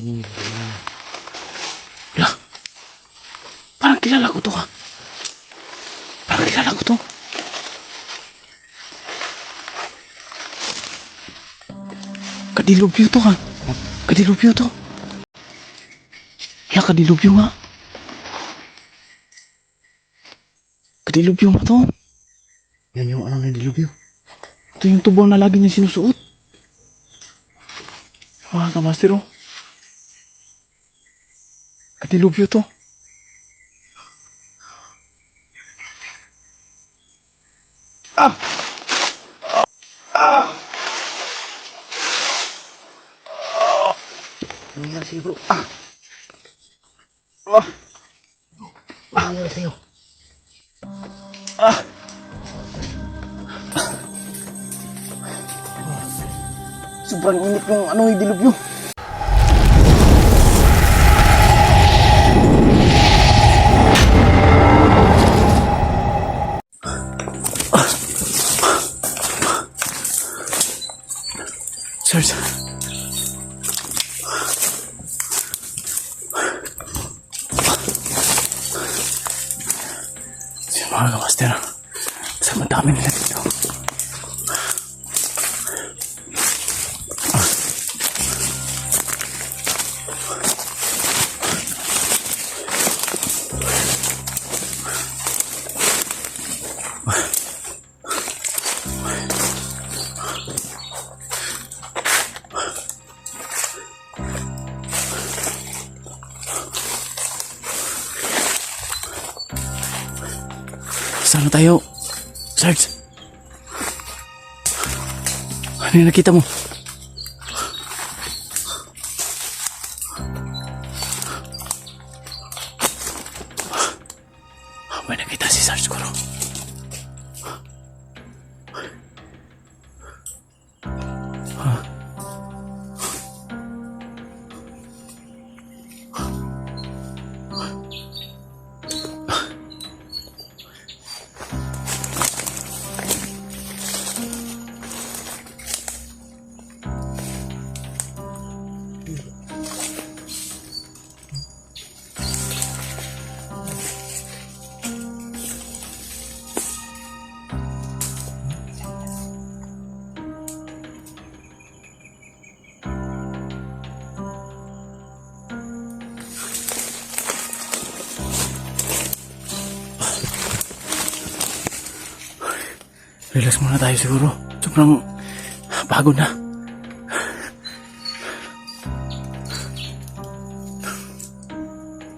Wala. Parang kilala ko to ha. Parang kilala ko to. Kadilubyo to ha. Kadilubyo to. Ya, kadilubyo nga. Kadilubyo nga to. Yan yung ano ng dilubyo. Ito yung tubo na lagi niya sinusuot. Mga kamaster oh. Kadilubyo to. Ah! Ano nangyari sa'yo, bro? Ah! Ano nangyari sa'yo? Ah! Sobrang init yung ano yung dilubyo. Sarge. Mga kamaster, sa madami nila dito. Saan na tayo? Sarge? Ano yung nakita mo? May nakita si Sarge Kuro. Relax muna tayo siguro. Sobrang pagod na.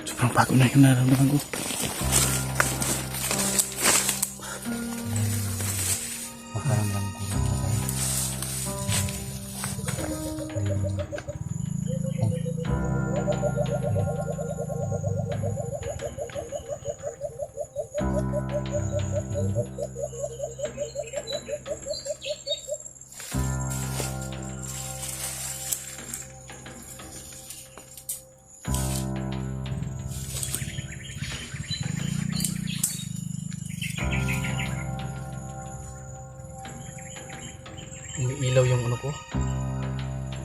Sobrang pagod na yung nararamdaman ko. Makaramdam ko na tayo. Umiilaw yung ano ko.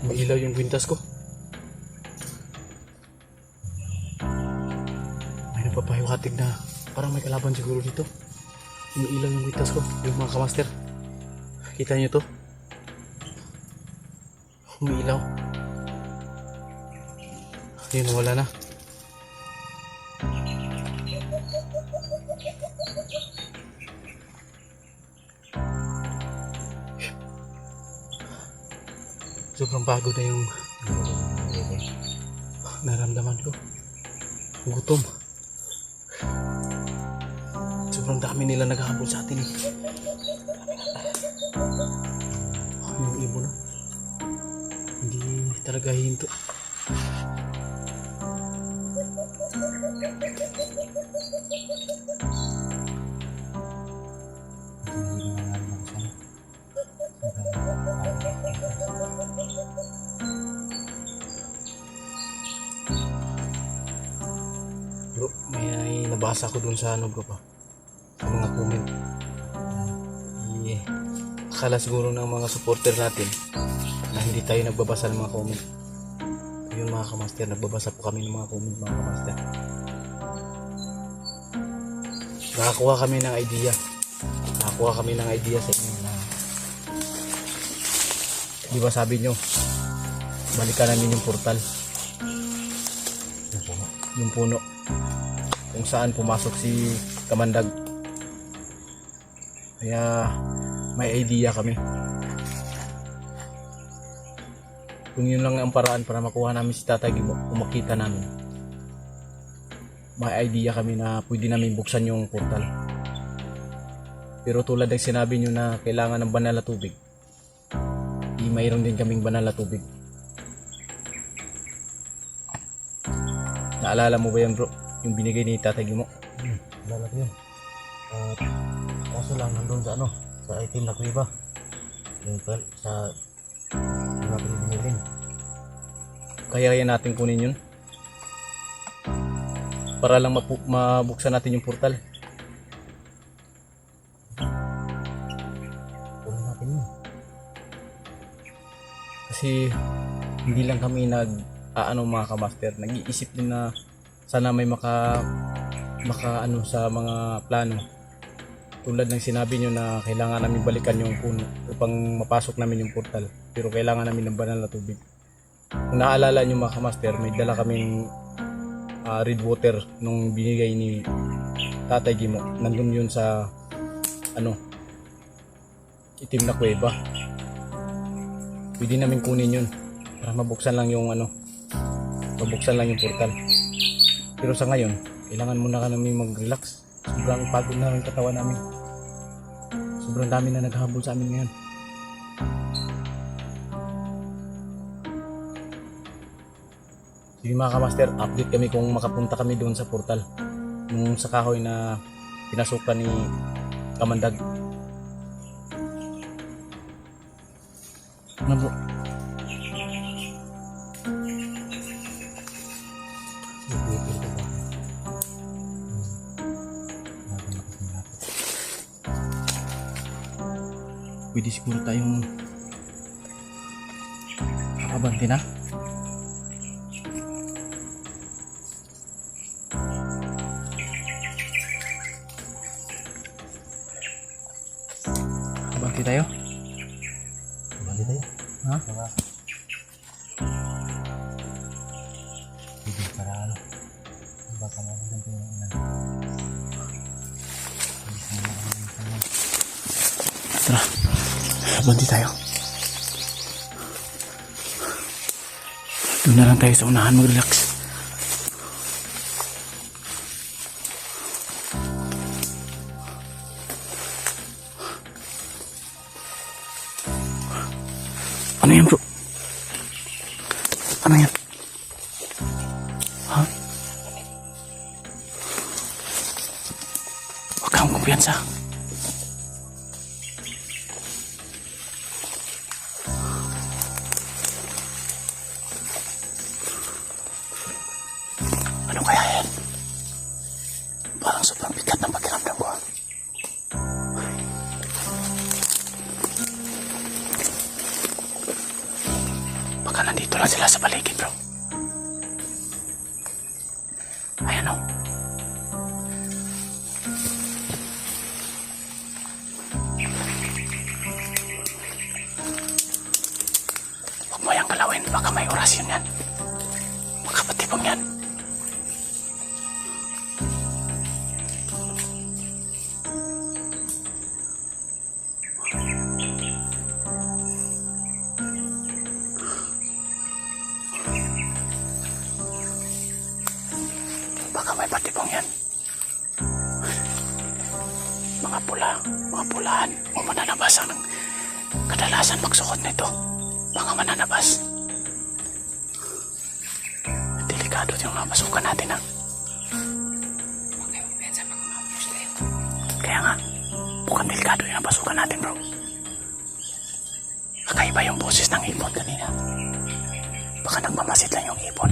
Umiilaw yung kwintas ko. May nagpapahiwatig na parang may kalaban siguro dito. Umiilaw yung kwintas ko. Yung mga kamaster. Kita nyo to? Umiilaw. Yun, wala na. Sobrang pagod na yung naramdaman ko. Gutom. Sobrang dami nila naghahabol sa atin eh. Yung ibon na. Hindi talaga hinto. Bro, may nabasa ko dun sa ano bro pa. Sa mga comment. Akala siguro ng mga supporter natin na hindi tayo nagbabasa ng mga comment. Yun mga kamaster, nagbabasa po kami ng mga comment mga kamaster. Nakakuha kami ng idea. Nakakuha kami ng idea sa inyo na, di ba sabi nyo, balikan namin yung portal, yung puno kung saan pumasok si Kamandag. Kaya may idea kami. Kung yun lang ang paraan para makuha namin si Tatay Gimo, kung makita namin, may idea kami na pwede namin buksan yung portal. Pero tulad ng sinabi nyo na kailangan ng banal na tubig, mayroon din kaming banal na tubig. Naalala mo ba yan bro? Yung binigay ni Tatay Gimo? Alala ko yun. At kaso lang nandun sa sa item na kuiba. Yung sa natin binilin. Kaya natin kunin yun para lang mabuksan natin yung portal. Kunin natin yun. Kasi hindi lang kami mga kamaster, nag-iisip din na sana may maka sa mga plano. Tulad ng sinabi nyo na kailangan namin balikan yung puno upang mapasok namin yung portal, pero kailangan namin ng banal na tubig. Kung naalala nyo mga kamaster, may dala kaming red water nung binigay ni Tatay Gimo. Nandun yun sa itim na kuweba. Pwede namin kunin yun para mabuksan lang yung portal. Pero sa ngayon, kailangan muna kami mag-relax. Sobrang pagod na ang katawan namin. Sobrang dami na naghahabol sa amin ngayon. Sige mga kamaster, update kami kung makapunta kami doon sa portal. Nung sa kahoy na pinasukan ni Kamandag. Ano bro? Pwede siguro tayong kakabante na. Kakabante tayo? Balik tayo. Ha? Hindi para baka mawalan tayo ng Tara, banti tayo. Doon na lang tayo sa unahan mag-relax. Ano yan bro? Ano yan? Ha? Huwag kang kumpiyansa. Ano kaya yan? Parang sobrang bigat ng pakiramdam ko. Baka nandito lang sila sa paligid bro. Ayan o. Huwag mo yang galawin, baka may orasyon yan. Baka patibong yan. Baka may patibong yan. Mga pulahan o mananabas ang kadalasan magsuot nito. Baka mananabas. Delikado yung mapasukan natin ha. Kaya nga, mukhang delikado yung napasukan natin bro. Kakaiba yung boses ng ibon kanina. Baka nagmamasid lang yung ibon.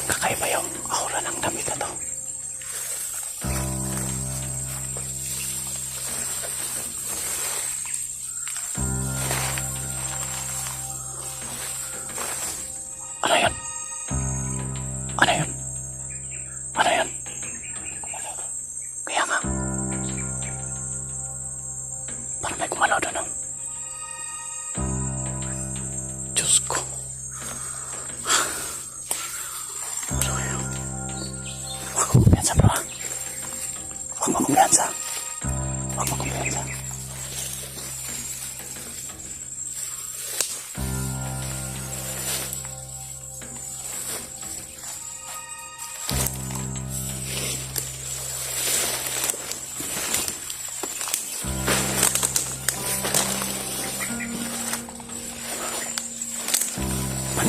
Kakaiba yung aura ng damit na to.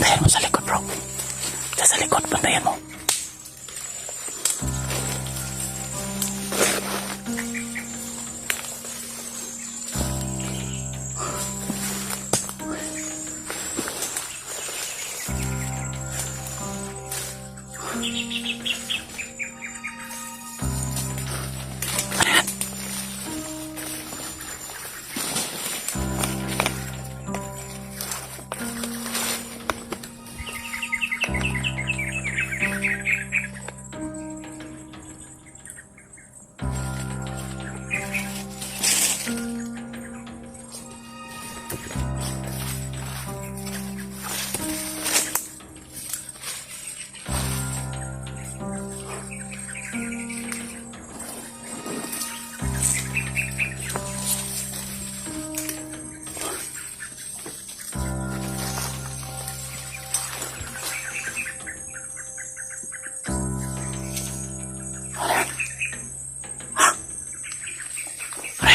Bantayan mo sa likod, bro. Sa likod, bantayan mo.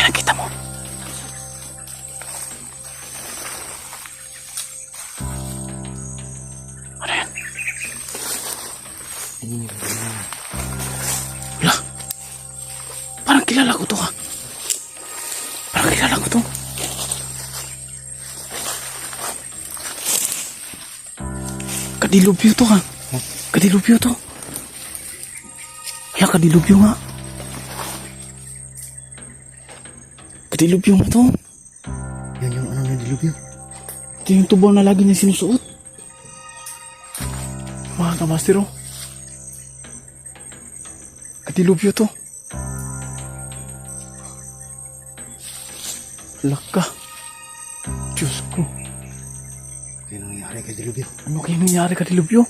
Nakita mo? Ano yan? Wala. Parang kilala ko to, ha? Parang kilala ko to. Kadilubyo to, ha? Kadilubyo to. Wala, kadilubyo nga. Kadilubyo nga to. Yan yung ano ng dilubyo. Ito yung tubo na lagi niya sinusuot. Mga kamaster, oh. Kadilubyo to. Laka. Diyos ko. Ano nangyari kay dilubyo? Ano kaya nangyari kadilubyo?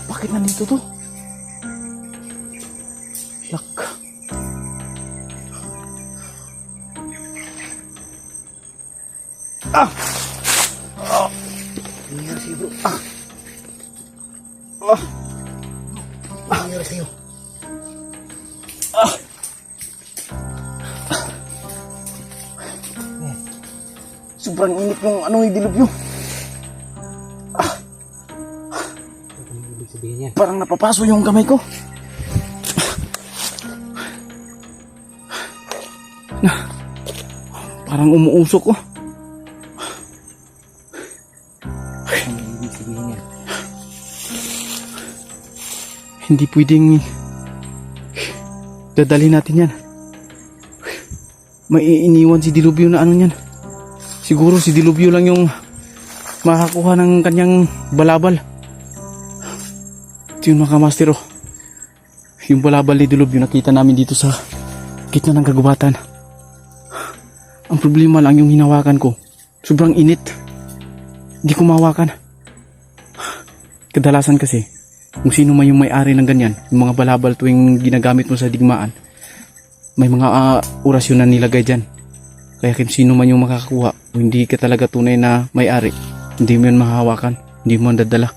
Bakit nandito to? Laka. Ah! Ano nangyari sa'yo, bro? Ah! Ano nangyari sa'yo? Ah! Sobrang init ng ano yung dilubyo. Ano ibig sabihin yan? Parang napapaso yung kamay ko. Parang umuusok ko. Ano ibig sabihin yan? Hindi pwedeng dadalhin natin yan. May iniwan si Dilubyo na ano yan. Siguro si Dilubyo lang yung makakuha ng kanyang balabal. Ito yung mga master, oh. Yung balabal ni Dilubyo nakita namin dito sa gitna ng kagubatan. Ang problema lang yung hinawakan ko. Sobrang init. Hindi ko mahawakan. Kadalasan kasi, kung sino man yung may-ari ng ganyan, yung mga balabal tuwing ginagamit mo sa digmaan, may mga orasyon na nilagay dyan. Kaya kung sino man yung makakakuha, o hindi ka talaga tunay na may-ari, hindi mo yan mahahawakan, hindi mo yan dadala.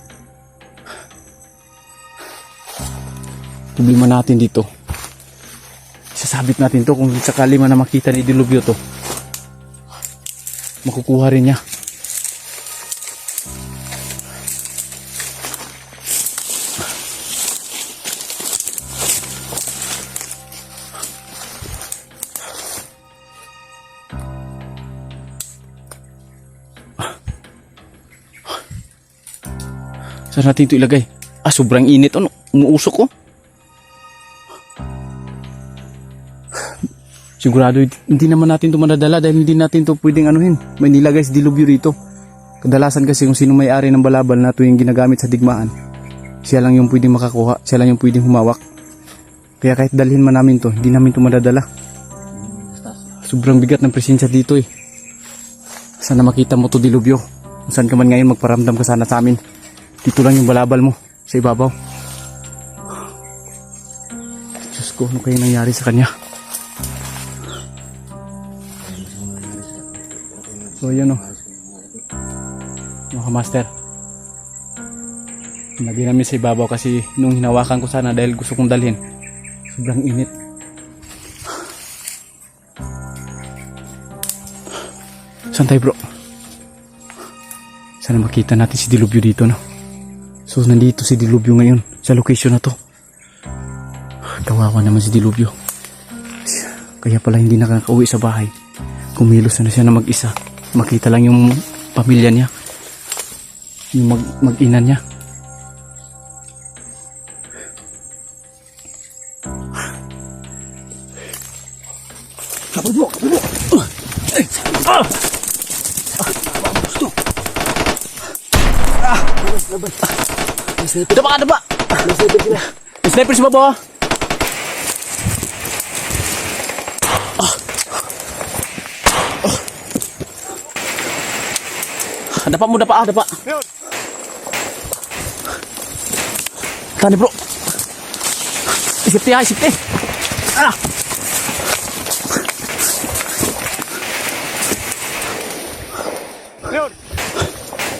Problema natin dito, sasabit natin to kung sakali man na makita ni Dilubyo to, makukuha rin niya. Saan natin ito ilagay? Sobrang init. Ano? Umuusok ko. Sigurado hindi naman natin ito madadala dahil hindi natin ito pwedeng anuhin. May nilagay si Dilubyo rito. Kadalasan kasi kung sino may-ari ng balabal na tuwing ginagamit sa digmaan, siya lang yung pwedeng makakuha, siya lang yung pwedeng humawak. Kaya kahit dalhin man namin to, hindi namin ito madadala. Sobrang bigat ng presensya dito eh. Sana makita mo to, Dilubyo. Kung saan ka man ngayon, magparamdam ka sana sa amin. Dito lang yung balabal mo, sa ibabaw. Diyos ko, ano kaya nangyari sa kanya? So yun o, mga master. Lagi namin sa ibabaw kasi nung hinawakan ko sana dahil gusto kong dalhin, sobrang init. Saan tayo, bro? Sana makita natin si Dilubyo dito, no? So, nandito si Dilubyo ngayon sa location na to. Kawawa naman si Dilubyo. Kaya pala hindi nakakauwi sa bahay. Kumilos na siya na mag-isa. Makita lang yung pamilya niya. Yung mag-ina niya. Kapag mo! Daba ka, daba! May sniper si Babo, ha? Dapa mo, dapa, dapa. Tani, bro. Isipte, ha, isipte.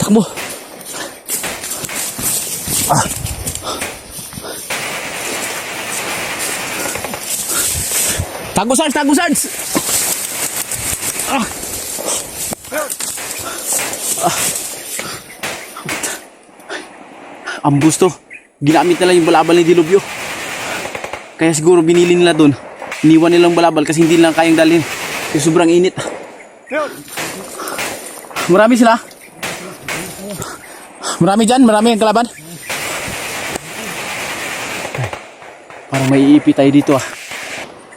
Takbo. Tago, Sarge, tago, Sarge. Ambus to. Ginamit nila yung balabal ni Dilubyo. Kaya siguro binili nila doon. Iniwan nilang balabal kasi hindi lang kayang dalhin. Kasi sobrang init. Marami sila. Marami dyan, marami ang kalaban. Parang may iipi tayo dito, ah.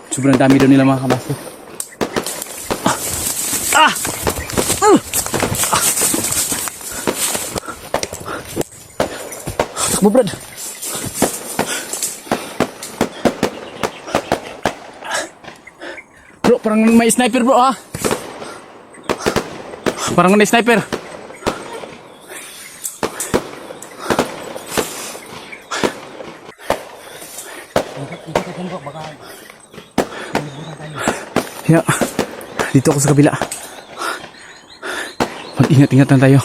Sobrang dami doon nila mga kabasto. Takbo, Brad. Bro, parang may sniper, bro, ha? Parang may sniper. Yeah. Dito ako sa kabila. Mag-ingat-ingat lang tayo.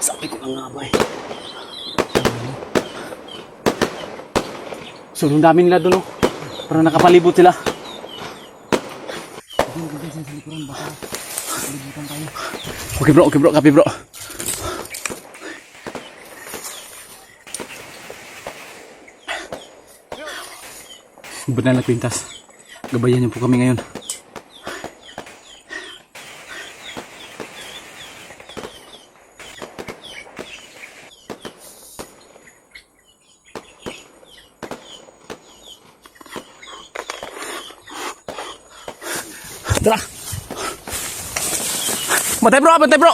Sabi ko lang nga ba eh. Sobrang dami nila doon, oh. Parang nakapalibot sila. Okay bro, copy bro. Benar na kwintas. Gabayan niyo po kami ngayon. Tara. Bantay bro, bantay bro.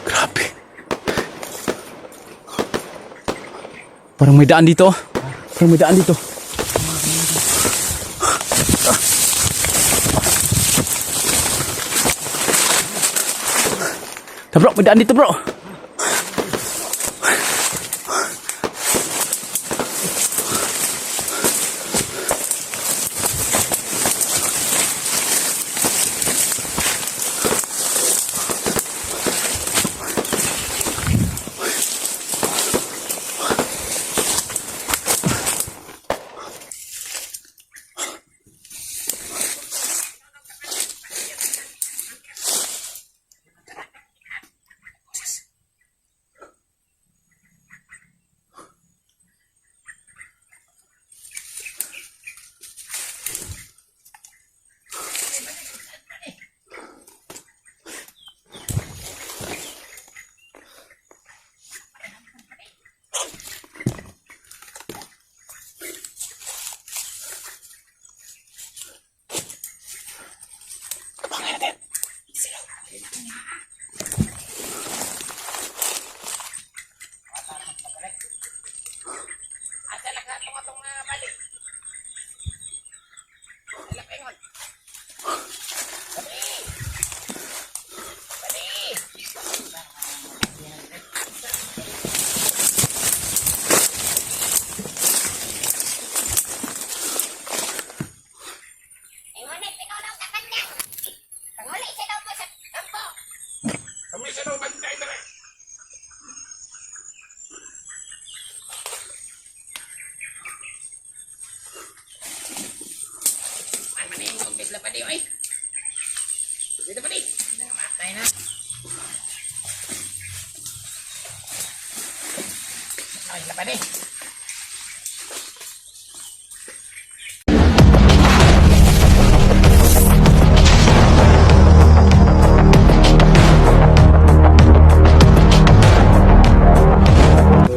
Grabe. Parang may daan dito. Parang may daan dito. Bro, may daan dito bro. ay. Dito pa di. Namatay na. Ay, lapad eh.